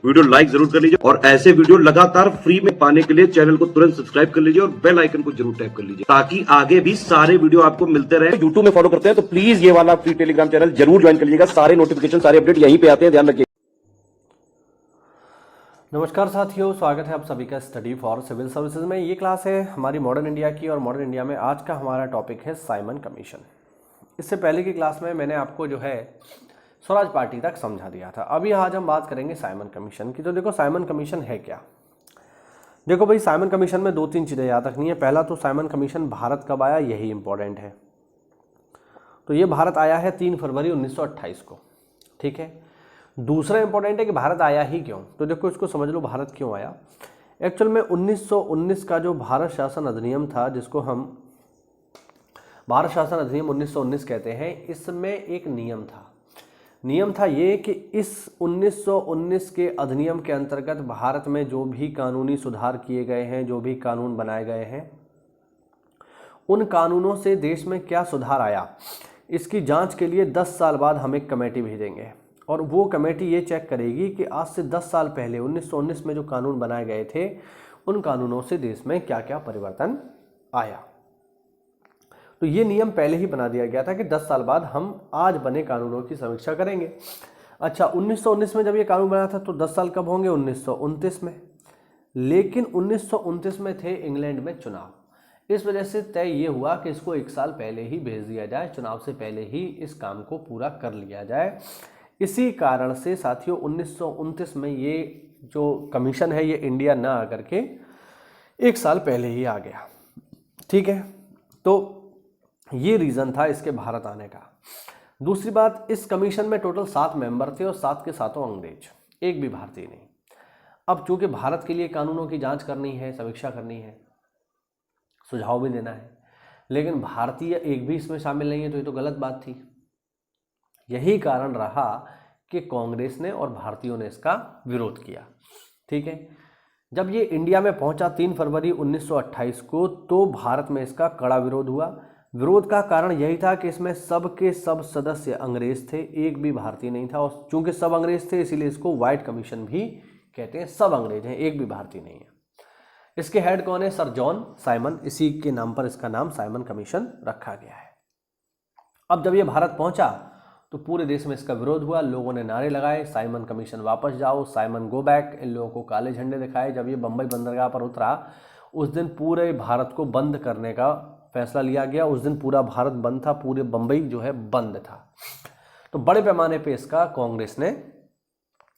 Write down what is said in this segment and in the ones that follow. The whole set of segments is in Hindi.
वीडियो लाइक जरूर कर लीजिए और ऐसे वीडियो लगातार फ्री में पाने के लिए चैनल को तुरंत सब्सक्राइब कर लीजिए और बेल आइकन को जरूर टैप कर लीजिए ताकि आगे भी सारे वीडियो आपको मिलते रहे। यूट्यूब में फॉलो करते हैं तो प्लीज ये वाला फ्री टेलीग्राम चैनल जरूर ज्वाइन कर लीजिएगा। सारे नोटिफिकेशन सारे अपडेट यहीं पे आते हैं, ध्यान रखिए। नमस्कार साथियों, स्वागत है आप सभी का स्टडी फॉर सिविल सर्विसेज में। ये क्लास है हमारी मॉडर्न इंडिया की और मॉडर्न इंडिया में आज का हमारा टॉपिक है साइमन कमीशन। इससे पहले की क्लास में मैंने आपको जो है स्वराज पार्टी तक समझा दिया था। अभी आज हम बात करेंगे साइमन कमीशन की। तो देखो साइमन कमीशन है क्या। देखो भाई, साइमन कमीशन में दो तीन चीज़ें याद रखनी है। पहला तो साइमन कमीशन भारत कब आया, यही इंपॉर्टेंट है। तो ये भारत आया है 3 फरवरी 1928 को, ठीक है। दूसरा इंपॉर्टेंट है कि भारत आया ही क्यों। तो देखो इसको समझ लो, भारत क्यों आया। एक्चुअल में 1919 का जो भारत शासन अधिनियम था, जिसको हम भारत शासन अधिनियम 1919 कहते हैं, इसमें एक नियम था ये कि इस 1919 के अधिनियम के अंतर्गत भारत में जो भी कानूनी सुधार किए गए हैं, जो भी कानून बनाए गए हैं, उन कानूनों से देश में क्या सुधार आया, इसकी जांच के लिए 10 साल बाद हम एक कमेटी भेजेंगे। और वो कमेटी ये चेक करेगी कि आज से 10 साल पहले 1919 में जो कानून बनाए गए थे, उन कानूनों से देश में क्या क्या परिवर्तन आया। तो ये नियम पहले ही बना दिया गया था कि 10 साल बाद हम आज बने कानूनों की समीक्षा करेंगे। अच्छा, 1919 में जब ये कानून बना था तो 10 साल कब होंगे, 1929 में। लेकिन 1929 में थे इंग्लैंड में चुनाव। इस वजह से तय ये हुआ कि इसको 1 साल पहले ही भेज दिया जाए, चुनाव से पहले ही इस काम को पूरा कर लिया जाए। इसी कारण से साथियों 1929 में ये जो कमीशन है ये इंडिया ना आकर के 1 साल पहले ही आ गया, ठीक है। तो ये रीज़न था इसके भारत आने का। दूसरी बात, इस कमीशन में टोटल 7 मेंबर थे और 7 के 7 अंग्रेज, एक भी भारतीय नहीं। अब चूंकि भारत के लिए कानूनों की जांच करनी है, समीक्षा करनी है, सुझाव भी देना है, लेकिन भारतीय एक भी इसमें शामिल नहीं है, तो ये तो गलत बात थी। यही कारण रहा कि कांग्रेस ने और भारतीयों ने इसका विरोध किया, ठीक है। जब ये इंडिया में पहुंचा 3 फरवरी 1928 को, तो भारत में इसका कड़ा विरोध हुआ। विरोध का कारण यही था कि इसमें सब के सब सदस्य अंग्रेज थे, एक भी भारतीय नहीं था। और चूंकि सब अंग्रेज थे इसीलिए इसको व्हाइट कमीशन भी कहते हैं। सब अंग्रेज हैं, एक भी भारतीय नहीं है। इसके हेड कौन है, सर जॉन साइमन। इसी के नाम पर इसका नाम साइमन कमीशन रखा गया है। अब जब ये भारत पहुंचा तो पूरे देश में इसका विरोध हुआ। लोगों ने नारे लगाए, साइमन कमीशन वापस जाओ, साइमन गो बैक। इन लोगों को काले झंडे दिखाए। जब ये बंबई बंदरगाह पर उतरा उस दिन पूरे भारत को बंद करने का फैसला लिया गया। उस दिन पूरा भारत बंद था, पूरे बंबई जो है बंद था। तो बड़े पैमाने पे इसका कांग्रेस ने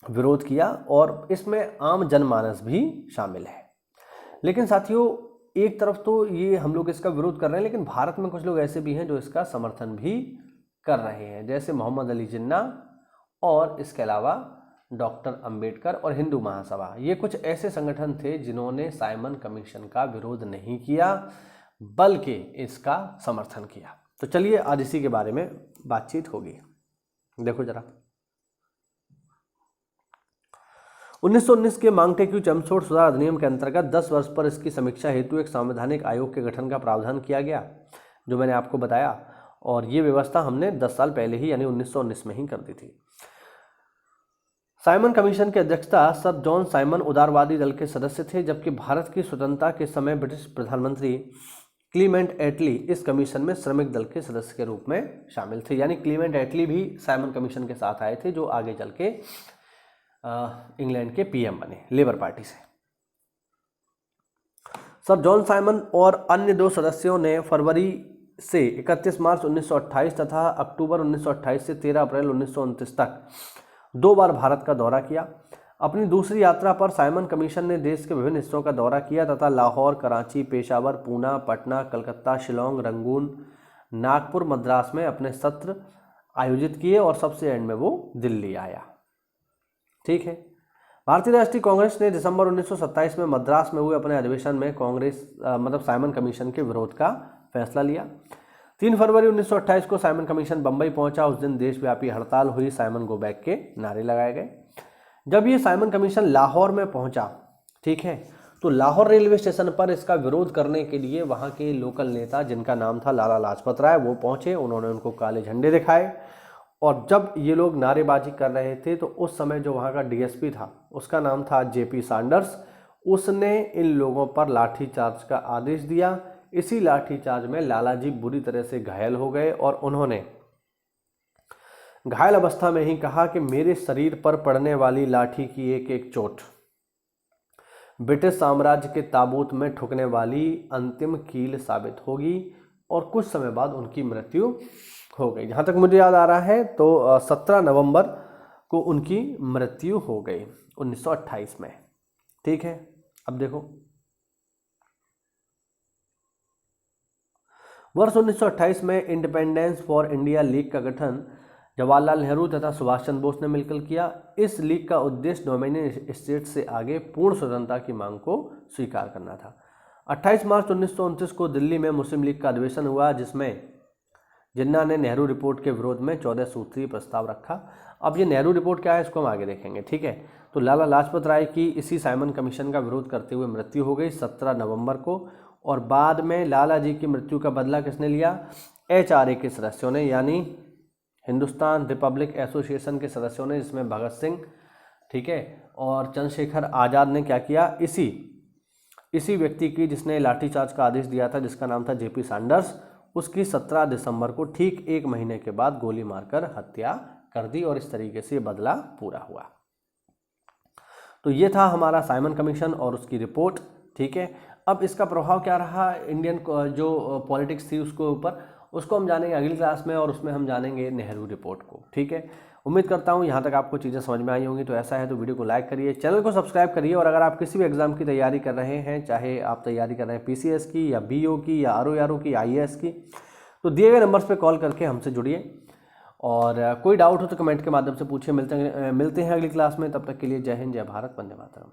विरोध किया और इसमें आम जनमानस भी शामिल है। लेकिन साथियों, एक तरफ तो ये हम लोग इसका विरोध कर रहे हैं, लेकिन भारत में कुछ लोग ऐसे भी हैं जो इसका समर्थन भी कर रहे हैं, जैसे मोहम्मद अली जिन्ना और इसके अलावा डॉक्टर अंबेडकर और हिंदू महासभा। ये कुछ ऐसे संगठन थे जिन्होंने साइमन कमीशन का विरोध नहीं किया बल्कि इसका समर्थन किया। तो चलिए आज इसी के बारे में बातचीत होगी। देखो जरा, 1919 के मांगटेक्यू चमसोट सुधार अधिनियम के अंतर्गत 10 वर्ष पर इसकी समीक्षा हेतु एक संवैधानिक आयोग के गठन का प्रावधान किया गया, जो मैंने आपको बताया। और ये व्यवस्था हमने 10 साल पहले ही यानी 1919 में ही कर दी थी। साइमन कमीशन की अध्यक्षता सर जॉन साइमन उदारवादी दल के सदस्य थे, जबकि भारत की स्वतंत्रता के समय ब्रिटिश प्रधानमंत्री क्लीमेंट एटली इस कमीशन में श्रमिक दल के सदस्य के रूप में शामिल थे। यानी क्लीमेंट एटली भी साइमन कमीशन के साथ आए थे, जो आगे चल के इंग्लैंड के पीएम बने लेबर पार्टी से। सर जॉन साइमन और अन्य 2 सदस्यों ने फरवरी से 31 मार्च 1928 तथा अक्टूबर 1928 से 13 अप्रैल 1929 तक 2 बार भारत का दौरा किया। अपनी दूसरी यात्रा पर साइमन कमीशन ने देश के विभिन्न हिस्सों का दौरा किया तथा लाहौर, कराची, पेशावर, पूना, पटना, कलकत्ता, शिलोंग, रंगून, नागपुर, मद्रास में अपने सत्र आयोजित किए और सबसे एंड में वो दिल्ली आया, ठीक है। भारतीय राष्ट्रीय कांग्रेस ने दिसंबर 1927 में मद्रास में हुए अपने अधिवेशन में साइमन कमीशन के विरोध का फैसला लिया। 3 फरवरी 1928 को साइमन कमीशन बंबई पहुंचा। उस दिन देशव्यापी हड़ताल हुई, साइमन गो बैक के नारे लगाए गए। जब ये साइमन कमीशन लाहौर में पहुंचा, ठीक है, तो लाहौर रेलवे स्टेशन पर इसका विरोध करने के लिए वहां के लोकल नेता, जिनका नाम था लाला लाजपत राय, वो पहुंचे। उन्होंने उनको काले झंडे दिखाए और जब ये लोग नारेबाजी कर रहे थे तो उस समय जो वहाँ का डीएसपी था उसका नाम था जेपी सैंडर्स, उसने इन लोगों पर लाठीचार्ज का आदेश दिया। इसी लाठीचार्ज में लालाजी बुरी तरह से घायल हो गए और उन्होंने घायल अवस्था में ही कहा कि मेरे शरीर पर पड़ने वाली लाठी की एक एक चोट ब्रिटिश साम्राज्य के ताबूत में ठुकने वाली अंतिम कील साबित होगी। और कुछ समय बाद उनकी मृत्यु हो गई। जहाँ तक मुझे याद आ रहा है तो 17 नवंबर को उनकी मृत्यु हो गई 1928 में। ठीक है, अब देखो वर्ष 1928 में इंडिपेंडेंस फॉर इंडिया लीग का गठन जवाहरलाल नेहरू तथा सुभाष चंद्र बोस ने मिलकर किया। इस लीग का उद्देश्य डोमिनियन स्टेट से आगे पूर्ण स्वतंत्रता की मांग को स्वीकार करना था। 28 मार्च 1929 को दिल्ली में मुस्लिम लीग का अधिवेशन हुआ, जिसमें जिन्ना ने नेहरू रिपोर्ट के विरोध में 14 सूत्रीय प्रस्ताव रखा। अब ये नेहरू रिपोर्ट क्या है इसको हम आगे देखेंगे। ठीक है, तो लाला लाजपत राय की इसी साइमन कमीशन का विरोध करते हुए मृत्यु हो गई 17 नवंबर को। और बाद में लाला जी की मृत्यु का बदला किसने लिया? HRA के सदस्यों ने, यानी हिंदुस्तान रिपब्लिक एसोसिएशन के सदस्यों ने, जिसमें भगत सिंह, ठीक है, और चंद्रशेखर आज़ाद ने क्या किया? इसी व्यक्ति की जिसने लाठीचार्ज का आदेश दिया था, जिसका नाम था जेपी सैंडर्स, उसकी 17 दिसंबर को ठीक एक महीने के बाद गोली मारकर हत्या कर दी। और इस तरीके से बदला पूरा हुआ। तो ये था हमारा साइमन कमीशन और उसकी रिपोर्ट। ठीक है, अब इसका प्रभाव क्या रहा इंडियन जो पॉलिटिक्स थी उसके ऊपर, उसको हम जानेंगे अगली क्लास में, और उसमें हम जानेंगे नेहरू रिपोर्ट को। ठीक है, उम्मीद करता हूँ यहाँ तक आपको चीज़ें समझ में आई होंगी। तो ऐसा है तो वीडियो को लाइक करिए, चैनल को सब्सक्राइब करिए। और अगर आप किसी भी एग्जाम की तैयारी कर रहे हैं, चाहे आप तैयारी कर रहे हैं PCS की या BO की या RO की, IAS की, तो दिए गए नंबर्स पे कॉल करके हमसे जुड़िए। और कोई डाउट हो तो कमेंट के माध्यम से पूछिए। मिलते हैं अगली क्लास में। तब तक के लिए जय हिंद, जय भारत, वंदे मातरम।